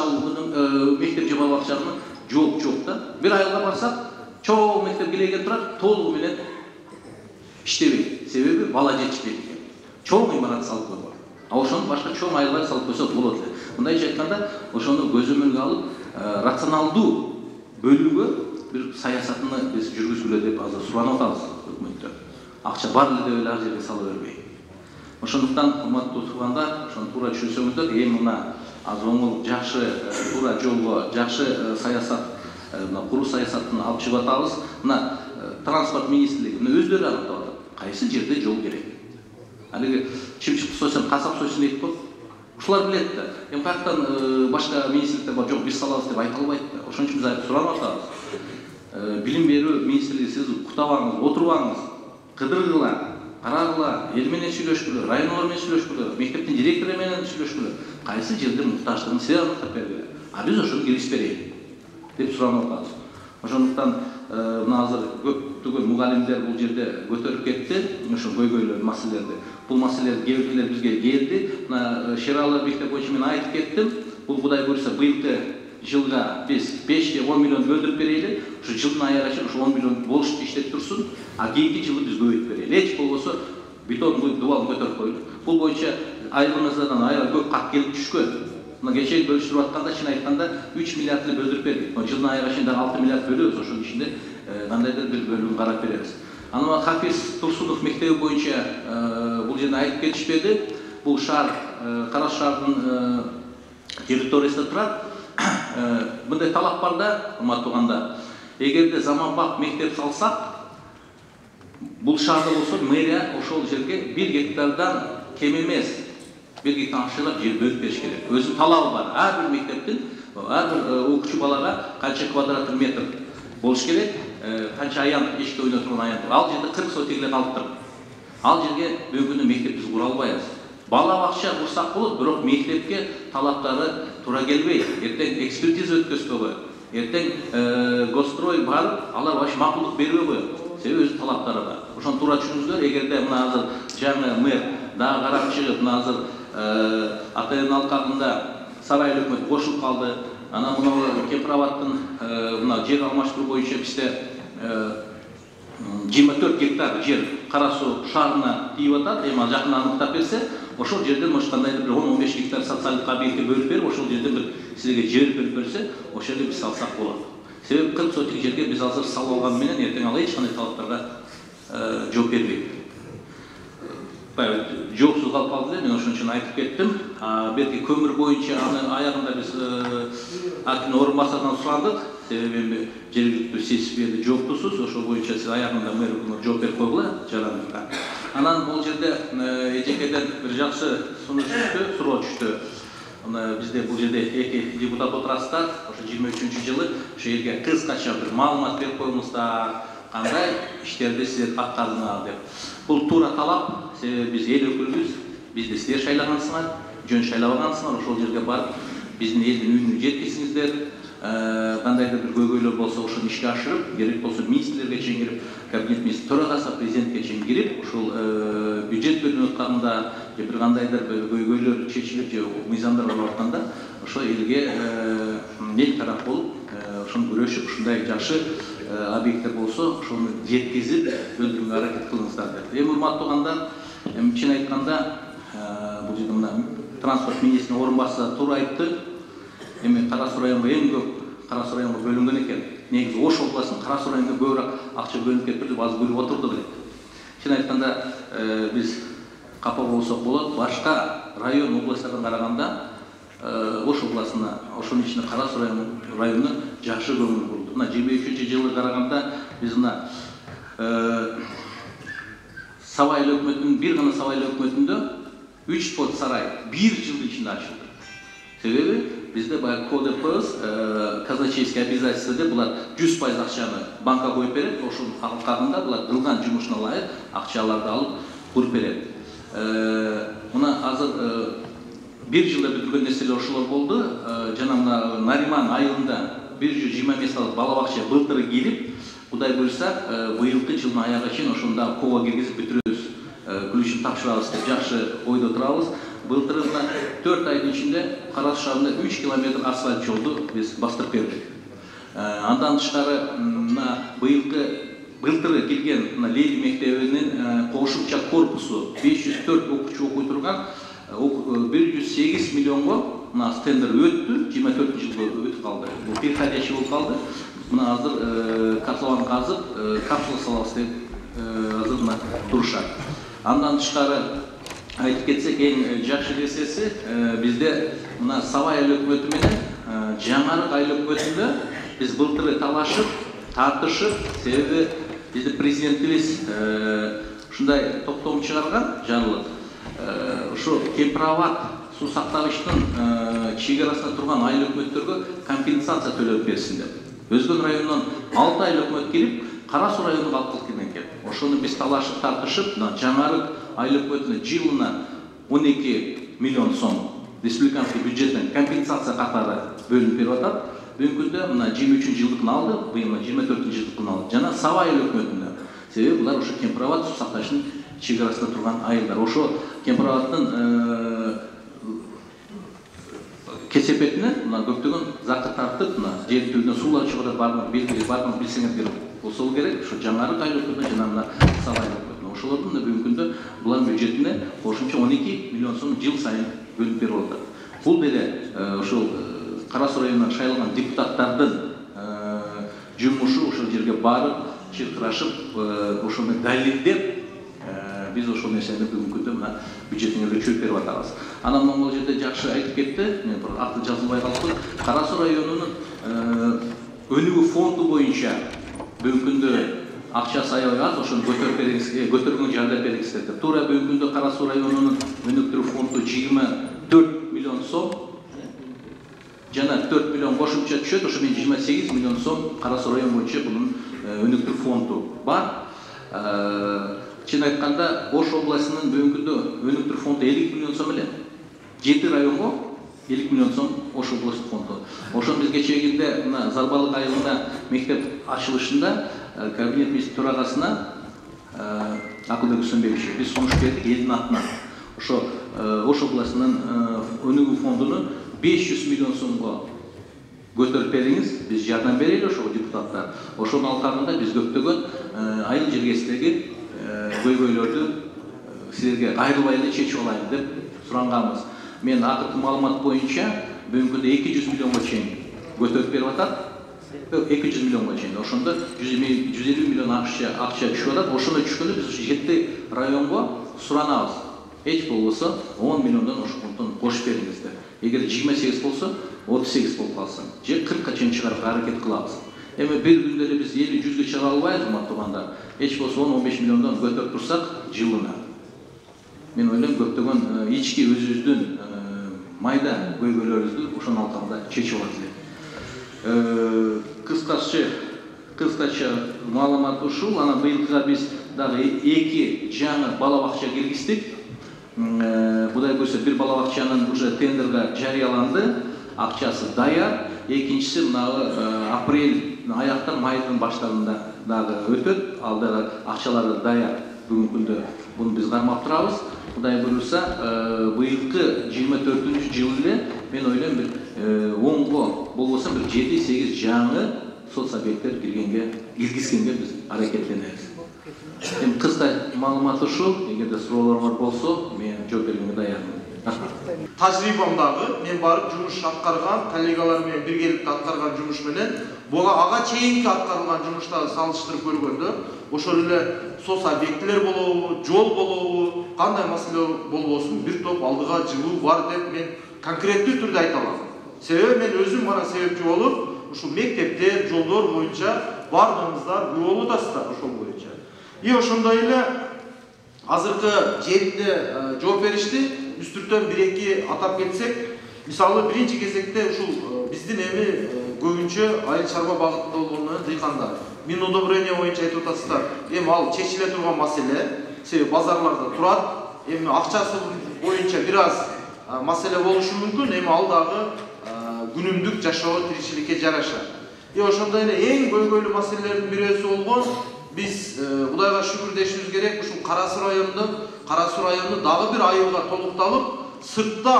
J: мектеп же бала бакчаларына жок да. Бир айылга барсак, чоң мектеп келеген турат, толугу менен иштебейт. Себеби бала жетишпейт экен. Чоң имарат салып койгон. Ошону башка чоң айылга салып койсок болот эле. Мындайча айтканда, ошону көзөмөлгө алып, рационалдуу бөлүүгө бир саясатыны биз жүргүзгүлө деп азыр суранып атабыз өкмөттөн. Акча бар эле деп эле ар жерге сала бербей. Ошондуктан урматтуу туугандар, ошону туура түшүнсөңүздөр, эми мына аз оңол жакшы туура жолго, жакшы саясат, куруу саясатын алып чыгып атабыз. Мына транспорт министрлиги өздөрү аныктап атат. Кайсы жерде жол керек? Алиги чымчыкты сойсоң, касап сойсун дейт го. Ушулар билет да. Эми каяктан башка министрликтер бар, жок биз салабыз деп айта албайт да. Ошон үчүн биз суранып атабыз. Билим берүү министрлиги сиз кутабаңыз, отурбаңыз, кыдыргыла, карагыла, эл менен сүйлөшкүлө, районулар менен сүйлөшкүлө, мектептин директору менен сүйлөшкүлө. Кайсы жерде муктаждыгын сиз аныктап бергиле. А биз ошону киргизип берейли деп суранып атабыз. Ошондуктан мына азыр көптөгөн мугалимдер бул жерде көтөрүп кетти, ошо көйгөйлүү маселелерди. Бул маселелер кээ бизге келди. Мына Шералы мектеп боюнча мен айтып кеттим. Бул Кудай буйрса быйылкы жылга биз 5-10 миллион бөлдүрүп берели. Ушу жылдын аягына чейин ушу 10 миллион болушту иштеп турсун. А кийинки жылы биз көбөйтүп берели. Эч болбосо бетон дубалын көтөрүп койлук. Бул боюнча айылыбыздан аябай көп кат келип түшкөн. Мына кечээ бөлүштүрүп атканда, чын айтканда 3 миллиард эле бөлдүрүп бердик. Жылдын аягына чейин 6 миллиард бөлөбүз, ошонун ичинде кандайдыр бир бөлүгүн карап беребиз. Анан Хафиз Турсунов мектеби боюнча бул жерде айтып кетишпеди. Бул шаар, Караш шаарынын территориясында турат. Мындай талап бар да, урматтуу туугандар. Эгерде заманбап мектеп салсак, бул шаарда болсо мэрия ошол жерге 1 гектардан кем эмес 1 гектар анчалап жер бөлүп бериш керек. Өзүнүн талабы бар. Ар бир мектептин, ар бир окуучу балага канча квадрат метр болуш керек, канча аян эшикте ойноо турган аян. Ал жерде 40 сотик эле калып туруп. Ал жерге бүгүн мектеп биз кура албайбыз. Бала бакча курсак болот, бирок мектепке талаптары туура келбейт. Эртең экспертиза өткөзбөй коет. Эртең гострой барып, алар баш макулдук бербей коет. Себеби өз талаптары бар. Ошону туура түшүнүңүздөр. Эгерде мына азыр жаңы мэр дагы карап чыгып, мына азыр АТН алкагында сарай өкмөт кошулуп калды. Анан мына Кемпирабадтын мына жер алмаштыруу боюнча бизде 24 гектар жер Карасуу шаарына тийип атат. Эми жакын аныктап берсе, ошол жерден кандайдыр бир 10-15 гектар социалдык объектке бөлүп берип, ошол жерден бир сизге жер бөлүп берсе, ошол жерде биз салсак болот. Себеби 40 сотик жерге биз азыр салып алган менен эртең ал эч кандай талаптарга жооп бербейт. Жоопсуз калып калды эле, мен ошон үчүн айтып кеттим. Белки көмүр боюнча аны аягында биз аким орун басарынан сурандык. Себеби жергиликтүү сессияда жооптусуз, ошол боюнча сиз аягында мэр жооп берип койгула жарандыкка. Анан бул жерде эжекеден бир жакшы суроо түштү. Бизде бул жерде эки депутат отурасыздар. Ошо 23-жылы ошо жерге кыскача бир маалымат берип коюңуздар. Кандай иштерди силер аткардыңар деп. Бул туура талап. Себеби биз эл өкүлүбүз. Бизди силер шайлагансыңар, жөн шайлабагансыңар. Ошол жерге барып биздин элдин үнүн жеткизиңиздер. Кандайдыр бир көйгөйлөр болсо ошону ишке ашырып, керек болсо министрлерге чейин кирип, кабинет министр төрагасы, президентке чейин кирип, ошол бюджет бөлүнүп атканда, же бир кандайдыр көйгөйлөр чечилип, же мыйзамдар болуп атканда, ошо элге эл тарап болуп, ошону күрөшүп, ушундай жакшы объекттер болсо, ошону жеткизип, өндүрүүгө аракет кылыңыздар деп. Эми урматтуу туугандар, чын айтканда, бул жерде мына транспорт министринин орун басары туура айтты. Эми Кара Суу районго эң көп Кара Суу районго бөлүнгөн экен. Негизи Ош областынын Кара Суу районуна көбүрөөк акча бөлүнүп кетип деп азыр күлүп отурдук элек. Чын айтканда биз капа болсок болот. Башка район областтардан караганда Ош областына, ошонун ичинде Кара Суу районуна жакшы көңүл бурулду. Мына 23-жылы караганда биз мына Сабай эл өкмөтүнүн бир гана Сабай эл өкмөтүндө 3 под сарай 1 жылдын ичинде ачылды. Себеби bizde bayağı kod yaparız, казначейский обязательства деп булар 100% акчаны банка коюп берет, ошол кагында булар кылган жумушуна ылайык акчаларды алып куруп берет. Мына азыр бир жылда бүтүргөн нерселер ошолор болду. Жана мына Нариман айылында 120 метрлик бала бакча былтыр келип, Кудай буйрса, быйылкы жылдын аягына чейин ошондо кова киргизип бүтүрөбүз. Ключун тапшырабыз деп жакшы ойдо турабыз. Былтыр 4 айдын içinde Кара Суу шаарында 3 километр асфальт жолду биз бастырып бердик. Андан тышкары былтыр келген Лейли мектебинин кошумча корпусу 504 окуучу окуй турган 108 миллионго тендер өттү, 24-жылда өтүп калды. Бул переходящий болуп калды. Мына азыр котлован казып, капсула салабыз деп азыр мына турушат. Андан тышкары айтып кетсек, эң жакшы нерсеси бизде мына Сабай эл өкмөтү менен Жаңарык айыл өкмөтүндө биз былтыр талашып, тартышып, себеби биздин президентибиз ушундай токтом чыгарган жарылып. Ушу Кемпирабад суу сактагычтын чек-арасында турган айыл өкмөттөргө компенсация төлөп берсин деп. Өзгөн районунан 6 айыл өкмөт келип, Кара Суу районуна алып келген экен. Ошону биз талашып, тартышып, Жаңарык айыл өкмөтүнө жылына 12 миллион сом республиканский бюджеттен компенсация катары бөлүнүп берип атат. Бүгүнкү күндө мына 23-жылдыкын алды, быйыл 24-жылдыкын алды. Жана Сабай эл өкмөтүнө. Себеби булар ошо Кемпирабад суу сактагычтын чек-арасында турган айылдар. Ошо Кемпирабаддын кесепетине мына көптөгөн закы тартып, мына жер түбүнөн суулар чыгып атат, барып билсеңер керек болсо керек. Ошо Жаңарык айыл өкмөтүнө жана мына Сабай эл өкмөтүнө. Ошолордун бүгүнкү күндө булардын бюджетине кошумча 12 миллион сом жыл сайын бөлүп берип атат. Бул деле ошол Кара Суу районунан шайланган депутаттардын жумушу ошол жерге барып, чыркырашып, ошону далилдеп, биз ошол нерсени бүгүнкү күндө мына бюджетиңерге чөп берип атабыз. Анан могул жерде жакшы айтып кетти, мен бир аты жазылбай калды. Кара Суу районунун өнүгүү фонду боюнча бүгүнкү күндө акчасы аябай аз, ошону көтөрүп бериңиз, көтөргөнгө жардам бериңиздер деп. Туура бүгүнкү күндө Кара Суу районунун өнүктүрүү фонду 24 миллион сом жана 4 миллион кошумча түшөт. Ошо менен 28 миллион сом Кара Суу району боюнча бунун өнүктүрүү фонду бар. Чын айтканда, Ош областынын бүгүнкү күндө өнүктүрүү фонду 50 миллион сом эле. 7 районго 50 миллион сом Ош областык фонду. Ошон биз кечегинде мына Зарбалык айылында мектеп ачылышында кабинет министр төрагасына Акылбек Үсөнбекович биз сунуш бердик элдин атынан. Ошо Ош областынын өнүгүү фондуну 500 миллион сомго көтөрүп бериңиз, биз жардам берели ошого депутаттар. Ошонун алкагында биз көптөгөн айыл жергесиндеги көйгөйлөрдү силерге кайрылбай эле чечип алайын деп суранганбыз. Мен акыркы маалымат боюнча бүгүнкү күндө 200 миллионго чейин көтөрүп берип атат. 200 миллионго чейин. Ошондо 150 миллион акча түшүп атат. Ошону түшкөндө биз 7 районго суранабыз. Эч болбосо 10 миллиондон ошондон кошуп бериңиздер. Эгер 28 болсо 38 болуп калсын. Же 40ка чейин чыгарып аракет кылабыз. Эми бир күндө эле биз 50-100ге чыга албайбыз, урматтуугандар. Эч болсо 10-15 миллиондон көтөрүп турсак жылына. Мен ойлойм көптөгөн ички өзүбүздүн майда көйгөйлөрүбүздү ошонун алкагында чечип алат элек. Кыскача маалымат ушул. Анан быйылкыга биз дагы 2 жаңы бала бакча киргиздик. Будай көрсө бир бала бакчанын уже тендерге жарыяланды, акчасы даяр. Экинчиси мынагы апрель аяктан майдын баштарында дагы өтөт. Ал дагы акчалары даяр. Бүгүнкү күндө буну биз кармап турабыз. Кудай буйруса, быйылкы 24-жыл эле мен ойлойм бир 10го болбосо бир 7-8 жаңы соцобъекттер киргизгенге биз аракеттенебиз. Эми кыска маалымат ушул. Эгерде суроолор болсо, мен жооп бергенге даярмын.
C: Тажрыйбамдагы мен барып жумуш аткарган, коллегалар менен биргеликте аткарган жумуш менен ага чейинки аткарылган жумуштарды салыштырып көргөндө, ошол эле соц объектилер болобу, жол болобу, кандай маселе болбосун, бир топ алдыга жылуу бар деп мен конкреттүү түрдө айта алам. Себеби мен өзүм мана себепчи болуп, ушул мектептер, жолдор боюнча бардыгыңыздар күбө болуп атасыздар ошол боюнча. Ошондой эле азыркы жеринде жооп беришти. Үстүртөн 1-2 атап кетсек, мисалы биринчи кезекте ушул биздин эми көбүнчө айыл чарба багытында болгону дыйкандар. Минудобрение боюнча айтып атасыздар. Эми ал чечиле турган маселе, себеби базарларда турат. Эми акчасы боюнча бир аз маселе болушу мүмкүн, эми ал дагы күнүмдүк жашоо тиричиликке жараша. Ошондой эле эң көйгөйлүү маселелердин бирөөсү болгон, биз Кудайга шүгүр дешибиз керек, ушул Кара Суу району дагы бир айылга толукталып, сыртта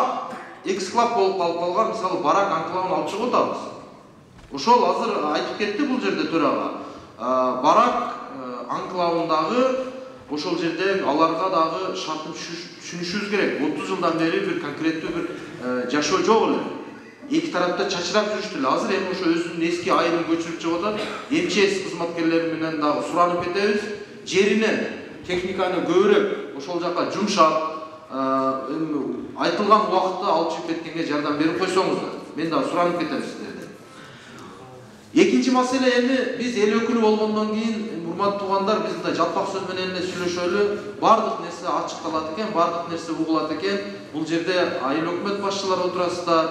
C: эксклав болуп калып калган, мисалы барак анклавын алып чыгып атабыз. Ошол азыр айтып кетти бул жерде төрага. Барак анклавындагы ошол жерде аларга дагы шартын түшүнүшүбүз керек. 30 жылдан бери бир конкреттүү бир жашоо жок эле. Эки тарапта чачырап жүрүштү эле. Азыр эми ошо өзүнүн эски айылын көчүрүп чыгып атат. МЧС кызматкерлери менен дагы суранып кетебиз. Жеринен техниканы көбүрөөк ошол жака жумшап, айтылган убакытта алып чыгып кеткенге жардам берип койсоңуздар. Мен дагы суранып кетем сиздерден. Экинчи маселе эми биз эл өкүлү болгондон кийин, урматтуу туугандар, биз да жалпак сөз менен эле сүйлөшөлү. Бардык нерсе ачыкталат экен, бардык нерсе угулат экен. Бул жерде айыл өкмөт башчылары отурасыздар,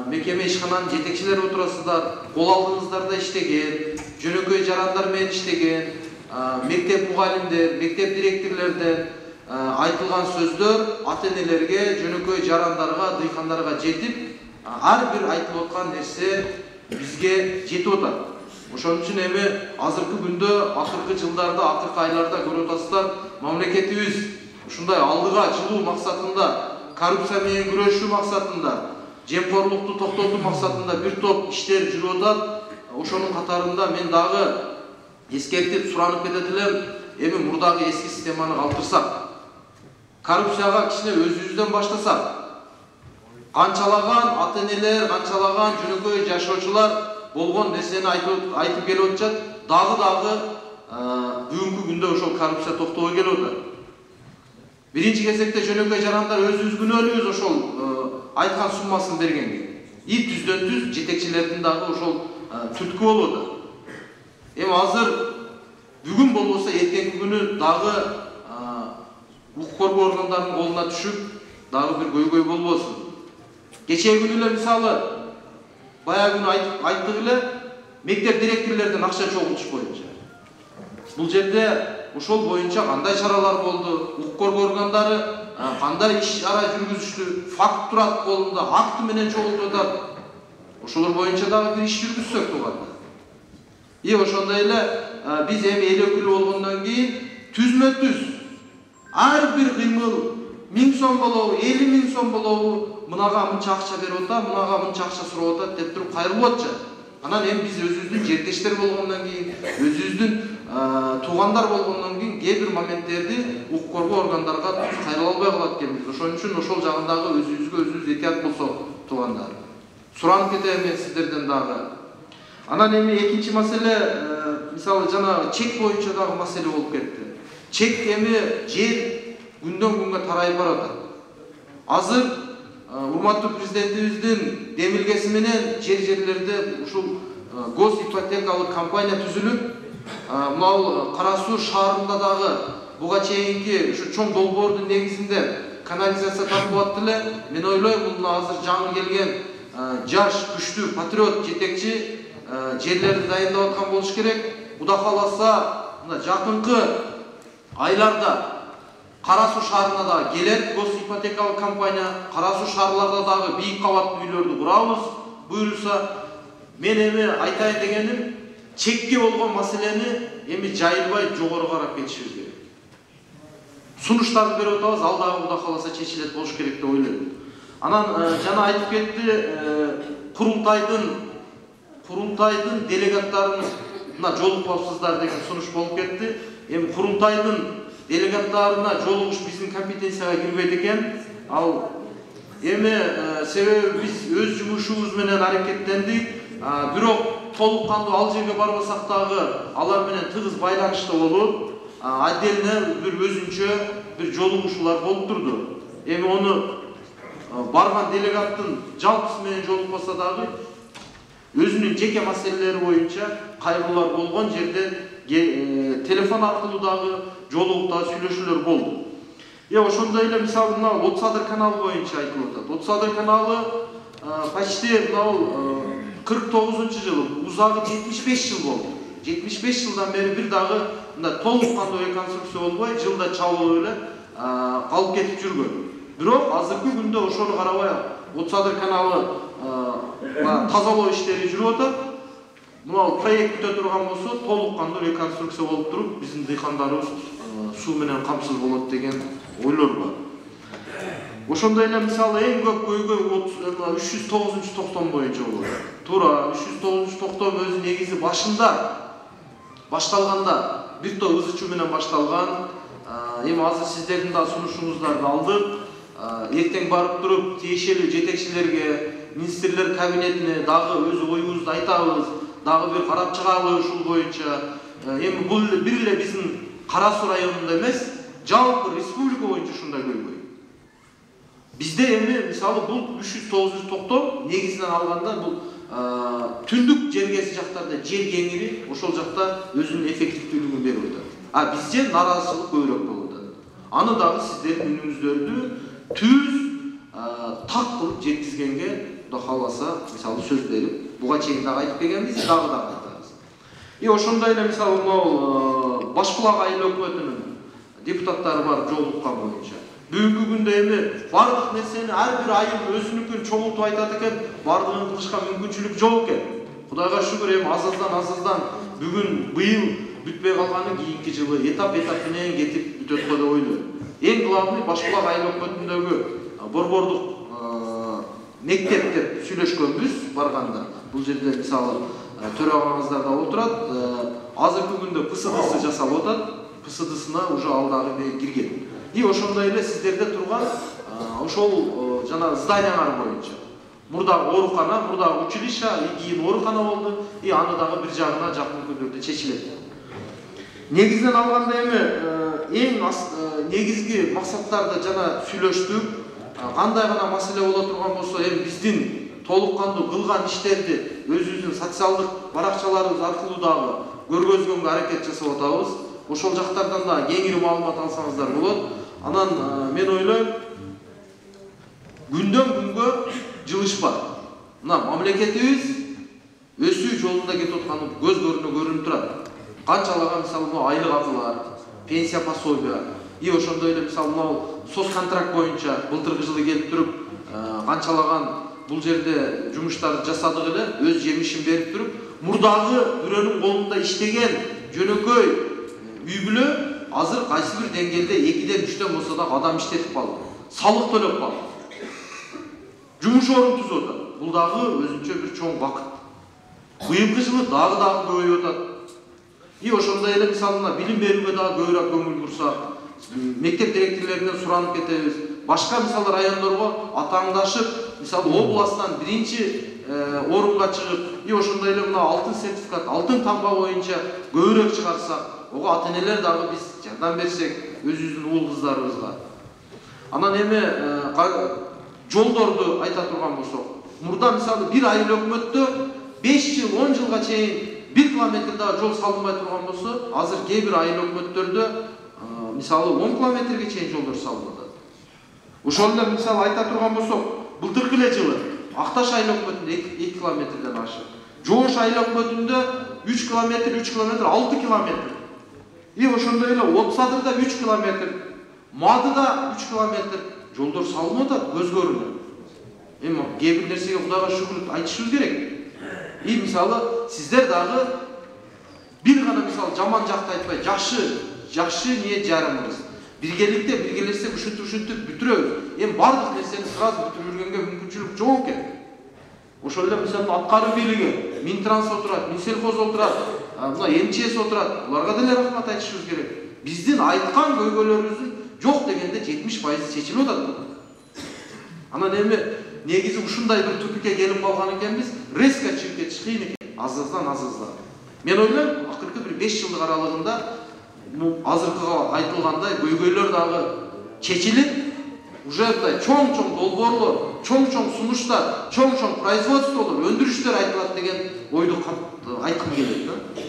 C: мекеме ишкананын жетекчилери отурасыздар, кол алдыңыздар да иштеген, жөнөкөй жарандар менен иштеген, мектеп мугалимдер, мектеп директорлордон айтылган сөздөр ата-энелерге, жөнөкөй жарандарга, дыйкандарга жетип, ар бир айтылып аткан нерсе бизге жетип атат. Ошон үчүн эми азыркы күндө, акыркы жылдарда, акыркы айларда көрүп атасыздар, мамлекетибиз ушундай алдыга жылуу максатында, коррупция менен күрөшүү максатында, жемкорлукту токтотуу максатында бир топ иштер жүрүп атат. Ошонун катарында мен дагы эскертип суранып кетет элем, эми мурдагы эски системаны калтырсак, коррупцияга кичине өзүбүздөн баштасак, канчалаган ата-энелер, канчалаган жөнөкөй жашоочулар болгон нерсени айтып келип атышат, дагы бүгүнкү күндө ошол коррупция токтобой келип атат. Биринчи кезекте жөнөкөй жарандар өзүбүз күнөөлүүбүз ошол айткан суммасын бергенге. Түздөн түз жетекчилердин дагы ошол түрткү болуп атат. Эми азыр бүгүн болбосо эртеңки күнү дагы укук коргоо органдарынын колуна түшүп, дагы бир көйгөй болбосун. Кечээ күнү эле мисалы баягы күнү айттык эле, мектеп директорлордон акча чогултуш боюнча. Бул жерде ошол боюнча кандай чаралар болду, укук коргоо органдары кандай иш-чара жүргүзүштү, факт турат колунда, акты менен чогултуп атат. Ошолор боюнча дагы бир иш жүргүзсөк туугандар. Ошондой эле биз эми эл өкүлү болгондон кийин түзмө-түз ар бир кыймыл 1000 сом болобу, 50 000 сом болобу, мынага мынча акча берип атат, мынага мынча акча сурап атат деп туруп кайрылып атчы. Анан эми биз өзүбүздүн жертештер болгондон кийин, өзүбүздүн туугандар болгондон кийин кээ бир моменттерди укук коргоо органдарга кайрыла албай калат экенбиз. Ошон үчүн ошол жагындагы өзүбүзгө өзүбүз этият болсок туугандар. Суранып кетем мен сиздерден дагы. Анан эми экинчи маселе, мисалы жана чек боюнча дагы маселе болуп кетти. Чек эми жер күндөн күнгө тарайып баратат. Азыр урматтуу президентибиздин демилгеси менен жерлерде ушул госипотекалык компания түзүлүп, мынау Кара Суу шаарында дагы буга чейинки ушу чоң долбоордун негизинде канализация тартып атты эле. Мен ойлойм, бул азыр жаңы келген жаш, күчтүү патриот жетекчи жерлерди дайындап аткан болуш керек. Кудай кааласа, мына жакынкы айларда Кара Суу шаарына да келет гос ипотекалык компания. Кара Суу шаарларда дагы бийик кабаттуу үйлөрдү курабыз. Буюрса, мен эми айтайын дегеним, чекке болгон маселени эми жайылбай жогору карап кетишибиз керек. Сунуштарды берип атабыз, ал дагы Кудай кааласа чечилет болуш керек деп ойлойм. Анан жана айтып кетти, курултайдын делегаттарын мына жолукпапсыздар деген сунуш болуп кетти. Эми курултайдын делегаттарына жолугуш биздин компетенцияга кирбейт экен. Ал эми себеби биз өз жумушубуз менен аракеттендик. Бирок толук кандуу ал жерге барбасак дагы алар менен тыгыз байланышта болуп, отдельно бир өзүнчө бир жолугушуулар болуп турду. Эми ону барган делегаттын жалпысы менен жолукпаса дагы өзүнүн жеке маселелери боюнча кайрылуулар болгон жерде телефон аркылуу дагы жолугуп дагы сүйлөшүүлөр болду. Ошондой эле мисалы мына Отсадыр каналы боюнча айтылып атат. Отсадыр каналы почти 49-жылы, узагы 75 жыл болду. 75 жылдан бери бир дагы мында толук кандуу реконструкция болбой, жылда чабылып эле калып кетип жүргөн. Бирок азыркы күндө ошону карабай Отсадыр каналы тазалоо иштери жүрүп атат. Мына проект бүтө турган болсо, толук кандуу реконструкция болуп туруп, биздин дыйкандарыбыз суу менен камсыз болот деген ойлор бар. Ошондой эле мисалы эң көп көйгөй 309-токтом боюнча болот. Туура 309-токтом өзү негизи башында башталганда бир топ ызычуу менен башталган. Эми азыр сиздердин да сунушуңуздарды алдык. Эртең барып туруп тиешелүү жетекчилерге, министрлер кабинетине дагы өз оюбузду айтабыз, дагы бир карап чыгабыз ушул боюнча. Эми бул бир эле биздин Кара Суу районунда эмес, жалпы республика боюнча ушундай көйгөй. Бизде эми мисалы бул 309-токтом негизинен алганда бул түндүк жергеси жактарда жер кеңири, ошол жакта өзүнүн эффективдүүлүгүн берип атат. Бизде наразычылык көбүрөөк болуп атат. Аны дагы сиздердин үнүңүздөрдү түз так кылып жеткизгенге Кудай кааласа мисалы сөз берип, буга чейин дагы айтып келгенбиз, дагы айтабыз. Ошондой эле мисалы могул Башбулак айыл өкмөтүнүн депутаттары бар жолуккан боюнча. Бүгүнкү күндө эми бардык нерсени ар бир айыл өзүнүкүн чогултуп айтат экен, бардыгын кылышка мүмкүнчүлүк жок экен. Кудайга шүгүр, эми азаздан бүгүн быйыл бүтпөй калганы кийинки жылы этап менен кетип бүтөт го деп ойлойм. Эң главный Башбулак айыл өкмөтүндөгү борбордук мектеп деп сүйлөшкөнбүз барганда. Бул жерде мисалы төрагаңыздар да отурат. Азыркы күндө ПСДсы жасалып атат. ПСДсына уже ал дагы кирген. Ошондой эле сиздерде турган ошол жана зданиялар боюнча. Мурда оорукана, мурда училище, кийин оорукана болду. Аны дагы бир жагына жакын күндөрдө чечилет. Негизинен алганда эми эң негизги максаттарды жана сүйлөштүк. Кандай гана маселе боло турган болсо, эми биздин толук кандуу кылган иштерди өзүбүздүн социалдык баракчаларыбыз аркылуу дагы көргөзгөнгө аракет жасап атабыз. Ошол жактардан да кеңири маалымат алсаңыздар болот. Анан мен ойлойм, күндөн күнгө жылыш бар. Мына мамлекетибиз өсүү жолунда кетип атканы көз көрүнүп турат. Канчалаган мисалы айлык акылар, пенсия пособия, ошондой эле мисалы соц контракт боюнча былтыркы жылы келип туруп, канчалаган бул жерде жумуштарды жасадык эле, өз жемишин берип туруп, мурдагы бирөөнүн колунда иштеген жөнөкөй үй бүлө азыр кайсы бир деңгээлде 2-ден 3-тен болсо да адам иштетип калды. Салык төлөп калды. Жумуш орун түзүп атат. Бул дагы өзүнчө бир чоң бакыт. Быйылкы жылы дагы көбөйүп атат. Ошондой эле мисалы билим берүүгө дагы көбүрөөк көңүл бурсак, мектеп директорлорунан суранып кетебиз. Башка мисалы райондорго атааңдашып, мисалы областтан биринчи орунга чыгып, ошондой эле мына алтын сертификат, алтын тамга боюнча көбүрөөк чыгарсак, ого ата-энелер дагы биз жардам берсек өзүбүздүн уул кыздарыбызга. Анан эми жолдорду айта турган болсок, мурда мисалы бир айыл өкмөттө 5 жыл, 10 жылга чейин 1 километр дагы жол салынбай турган болсо, азыр кээ бир айыл өкмөттөрдө мисалы 10 километрге чейин жолдор салынып атат. Ошол эле мисалы айта турган болсок, былтыркы эле жылы Акташ айыл өкмөтүндө 2 километрден ашык. Жоош айыл өкмөтүндө 3 километр, 6 километр. Ошондой эле Отсадырда 3 километр, Мадыда 3 километр жолдор салынып атат, көз көрүнөт. Эми кээ бир нерсеге Кудайга шүгүр айтышыбыз керек. Мисалы сиздер дагы бир гана мисалы жаман жакты айтпай, жакшы ниет жарымыбыз. Биргелесек ушинтип бүтүрөбүз. Эми бардык нерсени сразу бүтүрүп жүргөнгө мүмкүнчүлүк жок экен. Ошол эле мисалы аткаруу бийлиги, Минтранс отурат, Минсельхоз отурат, мына МЧС отурат. Буларга деле рахмат айтышыбыз керек. Биздин айткан көйгөйлөрүбүздүн жок дегенде 70% чечилип атат. Анан эми негизи ушундай бир тупикке келип калган экенбиз, резко чыгып кетиш кыйын экен, азыздан. Мен ойлойм, акыркы бир 5 жылдык аралыгында азыркыга айтылгандай көйгөйлөр дагы чечилип, уже мындай чоң долбоорлор, чоң сунуштар, чоң производстволор, өндүрүштөр айтылат деген ойду айткым келет.